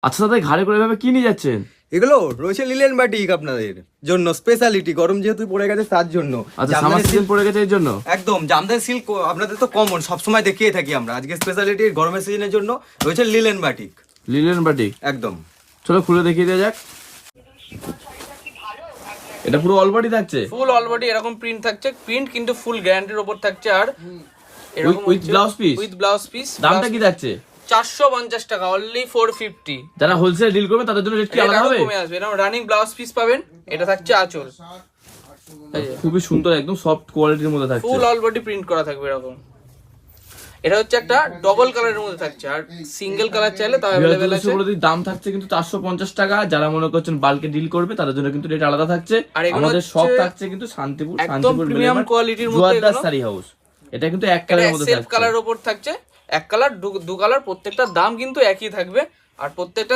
আচ্ছা দাদা, ঘাড়ে করে এভাবে কি নিয়ে যাচ্ছেন? এগুলো রয়েছে লিলেন বাটিক আপনাদের জন্য স্পেশালিটি, গরম যেহেতু পড়ে গেছে তার জন্য। আচ্ছা, সামার সিজন পড়ে গেছে এর জন্য। একদম জামদানি সিল্ক আপনাদের তো কমন সবসময় দেখিয়ে থাকি আমরা, আজকে স্পেশালিটি গরমের সিজনের জন্য রয়েছে লিলেন বাটিক। লিলেন বাটিক একদম। চলো খুলে দেখিয়ে দেওয়া যাক। এটা পুরো অল বডি থাকছে, ফুল অল বডি এরকম প্রিন্ট থাকছে, প্রিন্ট কিন্তু ফুল গ্যারান্টির উপর থাকছে। আর এরকম with blouse piece. With blouse piece. দামটা কি থাকছে? 450 টাকা, অনলি 450। যারা হোলসেল ডিল করবে তাদের জন্য রেট কি আলাদা হবে? কমে আসবে। এরকম রানিং ব্লাউজ পিস পাবেন। এটা থাকছে আঁচল, খুবই সুন্দর, একদম সফট কোয়ালিটির মধ্যে থাকছে। ফুল অল বডি প্রিন্ট করা থাকবে এরকম। এটা হচ্ছে একটা ডবল কালারের মধ্যে থাকছে, আর সিঙ্গেল কালার চাইলে তাও अवेलेबल আছে। দাম থাকছে কিন্তু 450 টাকা। যারা মনে করছেন বাল্কে ডিল করবে তাদের জন্য কিন্তু রেট আলাদা থাকছে। আর এগুলো আমাদের সব হচ্ছে থাকছে কিন্তু শান্তিপুর, একদম প্রিমিয়াম কোয়ালিটির মধ্যে। জোয়ারদার শাড়ি হাউস। এটা কিন্তু এক কালারের মধ্যে সেলফ থাকছে। কালারের উপর থাকছে, এক কালার দু কালার, প্রত্যেকটা দাম কিন্তু একই থাকবে। আর প্রত্যেকটা